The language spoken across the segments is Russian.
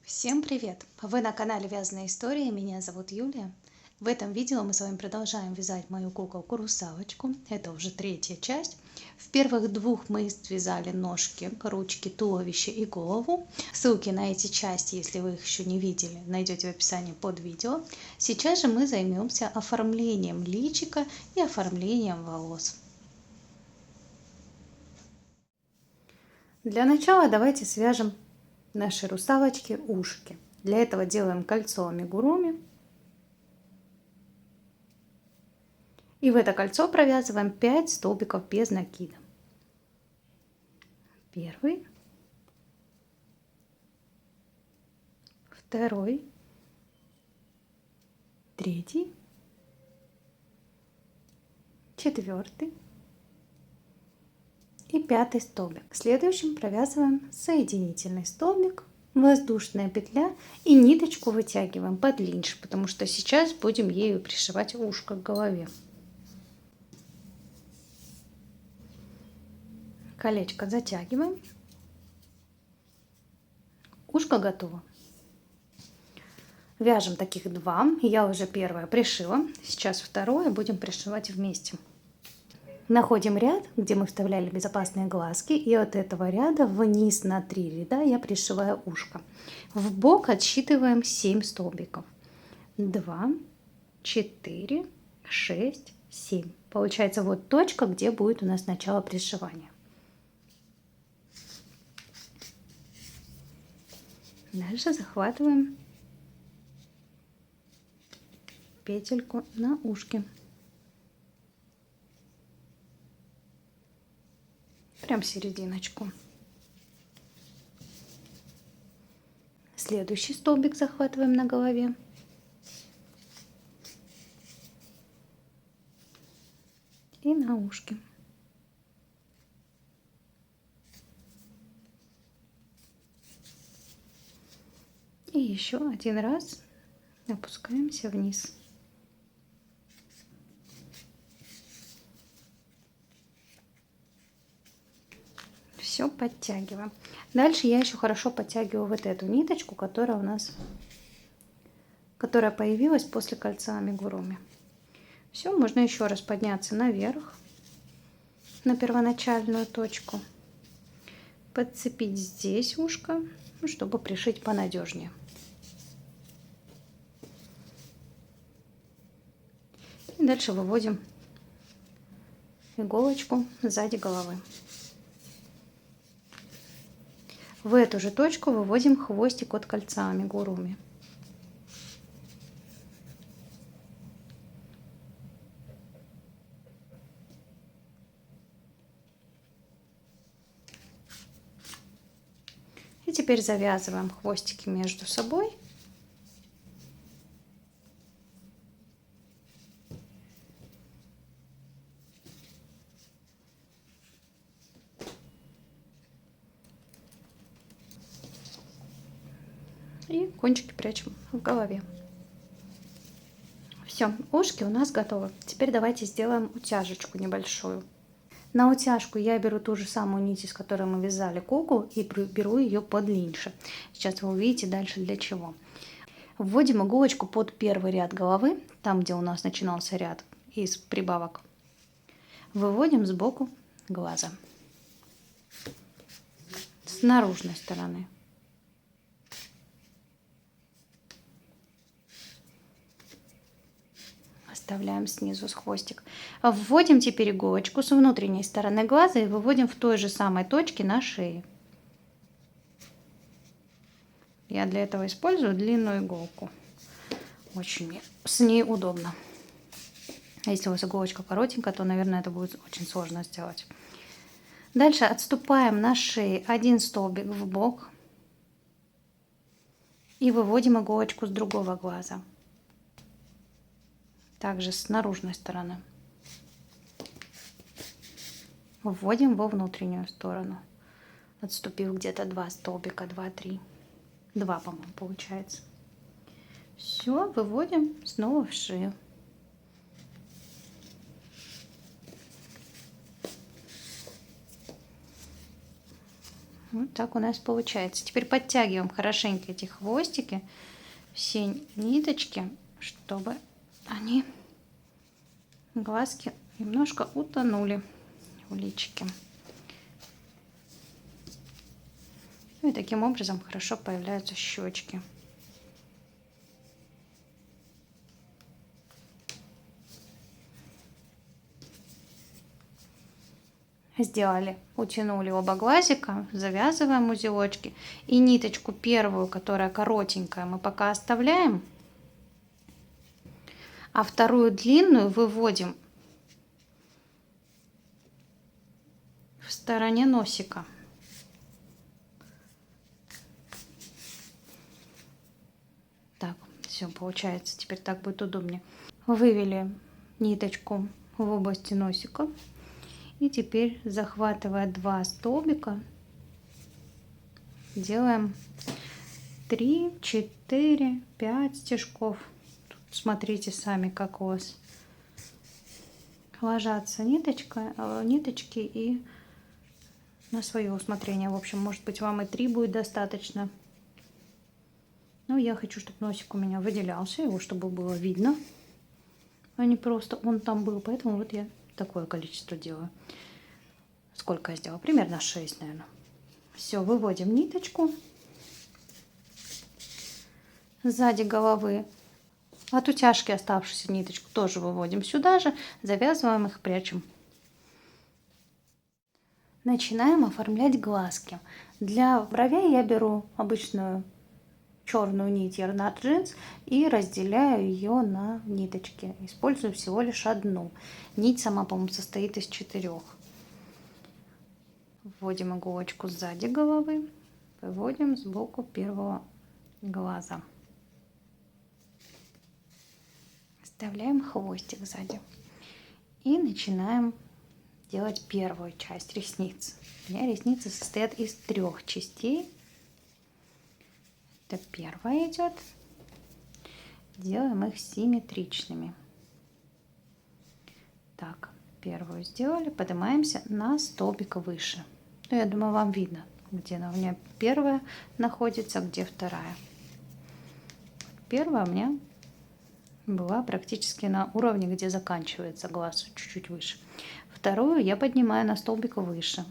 Всем привет! Вы на канале Вязаные истории, меня зовут Юлия. В этом видео мы с вами продолжаем вязать мою куколку Русалочку. Это уже третья часть. В первых двух мы связали ножки, ручки, туловище и голову. Ссылки на эти части, если вы их еще не видели, найдете в описании под видео. Сейчас же мы займемся оформлением личика и оформлением волос. Для начала давайте свяжем нашей русалочке ушки. Для этого делаем кольцо амигуруми. И в это кольцо провязываем 5 столбиков без накида. Первый, второй, третий, четвертый и пятый столбик. Следующим провязываем соединительный столбик, воздушная петля и ниточку вытягиваем под линш, потому что сейчас будем ею пришивать ушко к голове. Колечко затягиваем. Ушко готово. Вяжем таких два. Я уже первое пришила. Сейчас второе будем пришивать вместе. Находим ряд, где мы вставляли безопасные глазки, и от этого ряда вниз на 3 ряда я пришиваю ушко. В бок отсчитываем 7 столбиков. 2, 4, 6, 7. Получается вот точка, где будет у нас начало пришивания. Дальше захватываем петельку на ушке. Прям серединочку. Следующий столбик захватываем на голове. И на ушке. И еще один раз опускаемся вниз. Все подтягиваем. Дальше я еще хорошо подтягиваю вот эту ниточку, которая появилась после кольца амигуруми. Все, можно еще раз подняться наверх на первоначальную точку, подцепить здесь ушко, чтобы пришить понадежнее. И дальше выводим иголочку сзади головы. В эту же точку выводим хвостик от кольца амигуруми. И теперь завязываем хвостики между собой. И кончики прячем в голове. Все, ушки у нас готовы. Теперь давайте сделаем утяжечку небольшую. На утяжку я беру ту же самую нить, из которой мы вязали куклу, и беру ее под линши. Сейчас вы увидите дальше для чего. Вводим иголочку под первый ряд головы, там, где у нас начинался ряд из прибавок. Выводим сбоку глаза. С наружной стороны. Оставляем снизу с хвостик. Вводим теперь иголочку с внутренней стороны глаза и выводим в той же самой точке на шее. Я для этого использую длинную иголку. Очень мне с ней удобно. Если у вас иголочка коротенькая, то, наверное, это будет очень сложно сделать. Дальше отступаем на шее один столбик в бок и выводим иголочку с другого глаза. Также с наружной стороны. Вводим во внутреннюю сторону, отступив где-то 2 столбика, 2-3. 2, по-моему, получается. Все, выводим снова в шею. Вот так у нас получается. Теперь подтягиваем хорошенько эти хвостики, все ниточки, чтобы они, глазки, немножко утонули в личике. Ну и таким образом хорошо появляются щечки. Сделали, утянули оба глазика, завязываем узелочки. И ниточку первую, которая коротенькая, мы пока оставляем. А вторую длинную выводим в стороне носика. Так, все получается. Теперь так будет удобнее. Вывели ниточку в области носика. И теперь, захватывая 2 столбика, делаем 3, 4, 5 стежков. Тут смотрите сами, как у вас ложатся ниточки и на свое усмотрение. В общем, может быть, вам и 3 будет достаточно. Но я хочу, чтобы носик у меня выделялся, его чтобы было видно, а не просто он там был. Поэтому вот я такое количество делаю. Сколько я сделала? Примерно 6, наверное. Все, выводим ниточку сзади головы. От утяжки оставшуюся ниточку тоже выводим сюда же, завязываем их, прячем. Начинаем оформлять глазки. Для бровей я беру обычную черную нить Yarnart Jeans и разделяю ее на ниточки. Использую всего лишь одну. Нить сама, по-моему, состоит из 4. Вводим иголочку сзади головы, выводим сбоку первого глаза. Вставляем хвостик сзади и начинаем делать первую часть ресниц. У меня ресницы состоят из 3 частей. Это первая идет. Делаем их симметричными. Так, первую сделали, поднимаемся на столбик выше. Ну, я думаю, вам видно, где она у меня первая находится, где вторая. Первая у меня была практически на уровне, где заканчивается глаз, чуть-чуть выше. Вторую я поднимаю на столбик выше.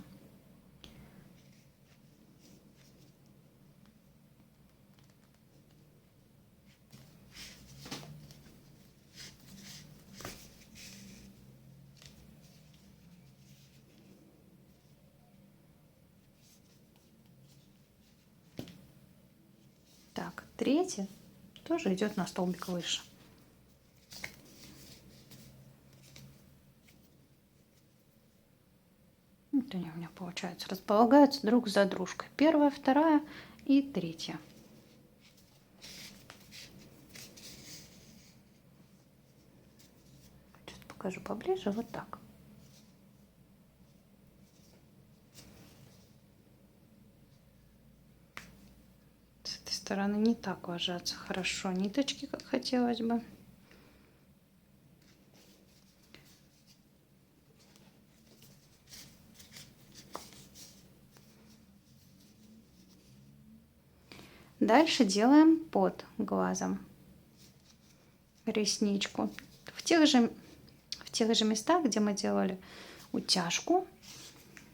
Так, третья тоже идет на столбик выше. Вот они у меня, получается, располагаются друг за дружкой. Первая, вторая и третья. Сейчас покажу поближе. Вот так. С этой стороны не так ложатся хорошо ниточки, как хотелось бы. Дальше делаем под глазом ресничку. В тех же местах, где мы делали утяжку,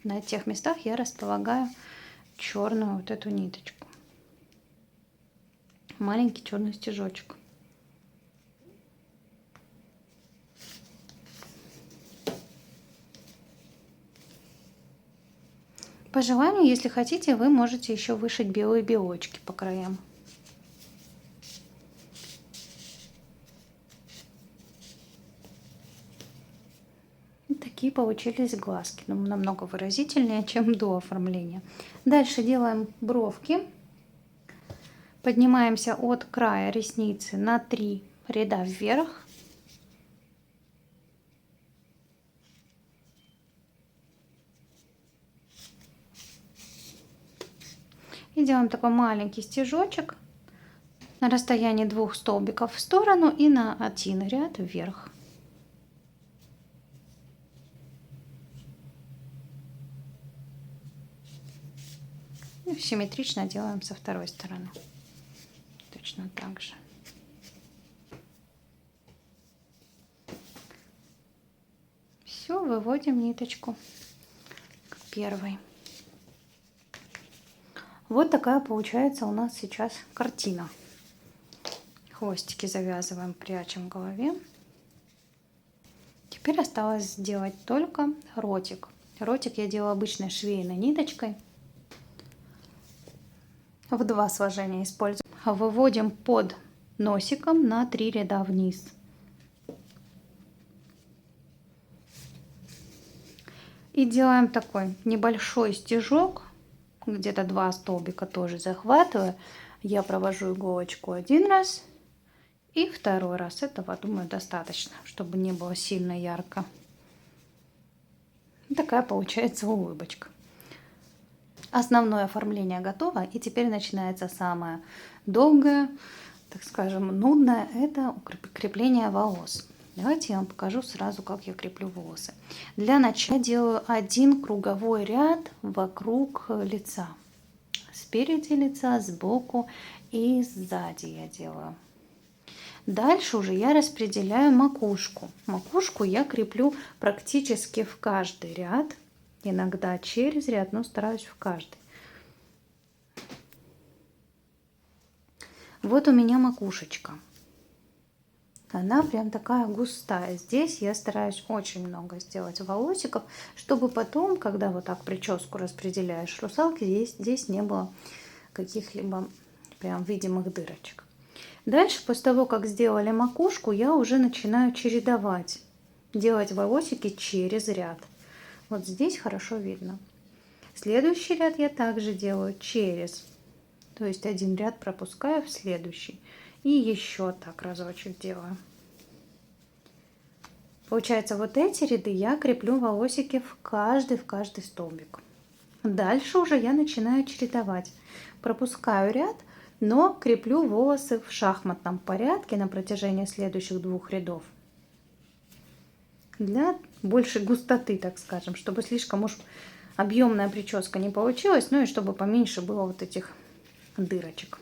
на тех местах я располагаю черную вот эту ниточку. Маленький черный стежочек. По желанию, если хотите, вы можете еще вышить белые белочки по краям. И такие получились глазки, но намного выразительнее, чем до оформления. Дальше делаем бровки. Поднимаемся от края ресницы на 3 ряда вверх. И делаем такой маленький стежочек на расстоянии 2 столбиков в сторону и на 1 ряд вверх. симметрично делаем со второй стороны. Точно так же. Все, выводим ниточку к первой. Вот такая получается у нас сейчас картина. Хвостики завязываем, прячем в голове. Теперь осталось сделать только ротик. Ротик я делаю обычной швейной ниточкой. В 2 сложения используем. Выводим под носиком на 3 ряда вниз. И делаем такой небольшой стежок, где-то 2 столбика тоже захватываю. Я провожу иголочку 1 раз и 2 раз. Этого, думаю, достаточно, чтобы не было сильно ярко. И такая получается улыбочка. Основное оформление готово, и теперь начинается самое долгое, так скажем, нудное, это крепление волос. Давайте я вам покажу сразу, как я креплю волосы. Для начала делаю 1 круговой ряд вокруг лица. Спереди лица, сбоку и сзади я делаю. Дальше уже я распределяю макушку. Макушку я креплю практически в каждый ряд. Иногда через ряд, но стараюсь в каждый. Вот у меня макушечка. Она прям такая густая. Здесь я стараюсь очень много сделать волосиков, чтобы потом, когда вот так прическу распределяешь русалки, здесь не было каких-либо прям видимых дырочек. Дальше, после того, как сделали макушку, я уже начинаю чередовать, делать волосики через ряд. Вот здесь хорошо видно. Следующий ряд я также делаю через, то есть 1 ряд пропускаю в следующий. И еще так разочек делаю. Получается, вот эти ряды я креплю волосики в каждый столбик. Дальше уже я начинаю чередовать. Пропускаю ряд, но креплю волосы в шахматном порядке на протяжении следующих 2 рядов. Для большей густоты, так скажем, чтобы слишком уж объемная прическа не получилась, ну и чтобы поменьше было вот этих дырочек.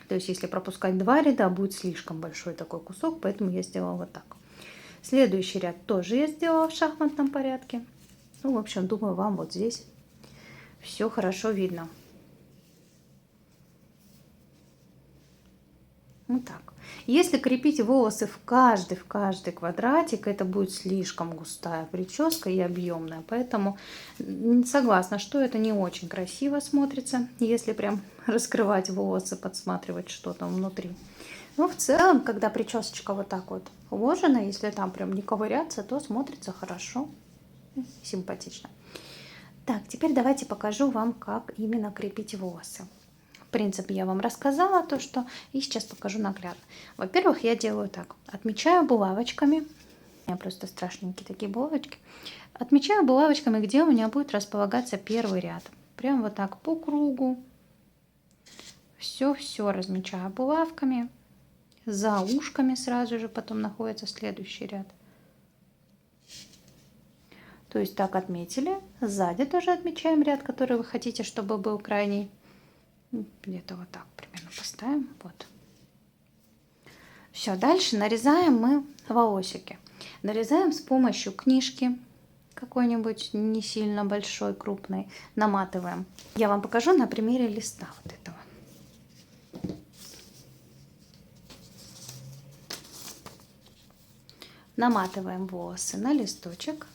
То есть, если пропускать 2 ряда, будет слишком большой такой кусок, поэтому я сделала вот так. Следующий ряд тоже я сделала в шахматном порядке. Ну, в общем, думаю, вам вот здесь все хорошо видно. Вот так. Если крепить волосы в каждый квадратик, это будет слишком густая прическа и объемная. Поэтому согласна, что это не очень красиво смотрится, если прям раскрывать волосы, подсматривать, что там внутри. Но в целом, когда причесочка вот так вот уложена, если там прям не ковыряться, то смотрится хорошо, симпатично. Так, теперь давайте покажу вам, как именно крепить волосы. В принципе, я вам рассказала то, что... И сейчас покажу наглядно. Во-первых, я делаю так. Отмечаю булавочками. У меня просто страшненькие такие булавочки. Отмечаю булавочками, где у меня будет располагаться первый ряд. Прям вот так по кругу. Все размечаю булавками. За ушками сразу же потом находится следующий ряд. То есть так отметили. Сзади тоже отмечаем ряд, который вы хотите, чтобы был крайний. Где-то вот так примерно поставим. Вот. Все, дальше нарезаем мы волосики. Нарезаем с помощью книжки какой-нибудь не сильно большой, крупной. Наматываем. Я вам покажу на примере листа вот этого. Наматываем волосы на листочек.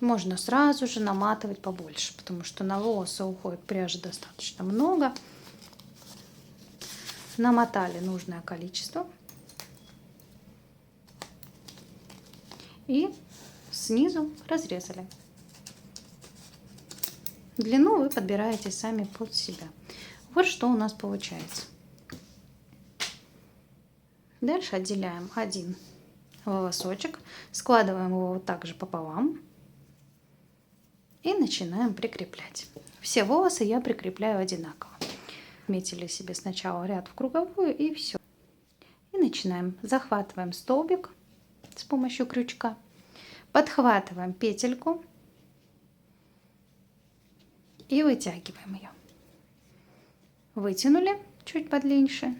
Можно сразу же наматывать побольше, потому что на волосы уходит пряжи достаточно много. Намотали нужное количество. И снизу разрезали. Длину вы подбираете сами под себя. Вот что у нас получается. Дальше отделяем 1 волосочек, складываем его вот так же пополам и начинаем прикреплять. Все волосы я прикрепляю одинаково. Отметили себе сначала ряд в круговую и все. И начинаем. Захватываем столбик с помощью крючка, подхватываем петельку И вытягиваем ее. Вытянули чуть подлиннее.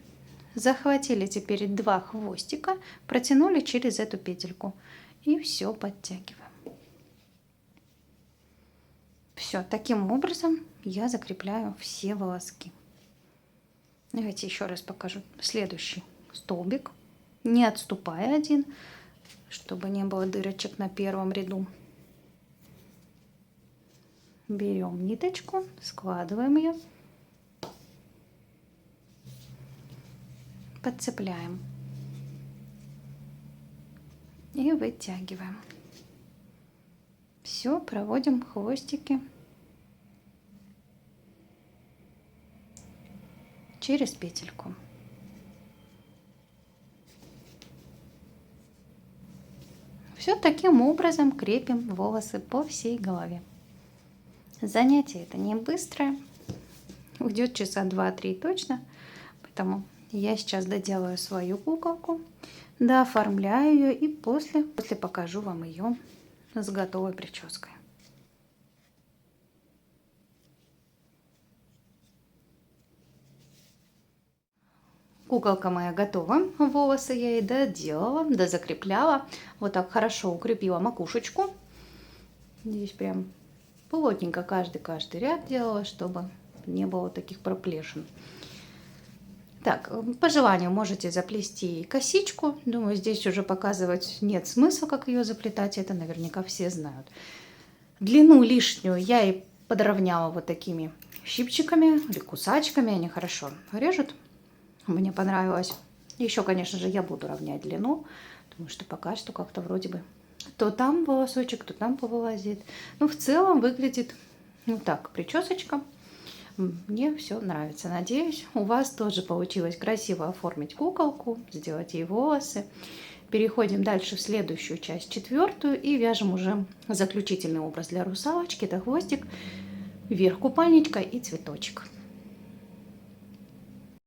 Захватили теперь 2 хвостика, протянули через эту петельку. И все подтягиваем. Все, таким образом я закрепляю все волоски. Давайте еще раз покажу следующий столбик, не отступая один, чтобы не было дырочек на первом ряду. Берем ниточку, складываем ее, подцепляем и вытягиваем. Все, проводим хвостики через петельку. Все таким образом крепим волосы по всей голове. Занятие это не быстрое, уйдет часа 2-3 точно, поэтому я сейчас доделаю свою куколку, дооформляю ее и после покажу вам ее с готовой прической. Куколка моя готова, волосы я ей доделала, дозакрепляла, вот так хорошо укрепила макушечку. Здесь прям плотненько каждый ряд делала, чтобы не было таких проплешин. Так, по желанию можете заплести косичку. Думаю, здесь уже показывать нет смысла, как ее заплетать. Это наверняка все знают. Длину лишнюю я и подровняла вот такими щипчиками или кусачками. Они хорошо режут. Мне понравилось. Еще, конечно же, я буду равнять длину, потому что пока что как-то вроде бы то там волосочек, то там повылазит. Но в целом выглядит вот так причесочка. Мне все нравится. Надеюсь, у вас тоже получилось красиво оформить куколку, сделать ей волосы. Переходим дальше в следующую часть, 4-ю, и вяжем уже заключительный образ для русалочки. Это хвостик, верх купальничка и цветочек.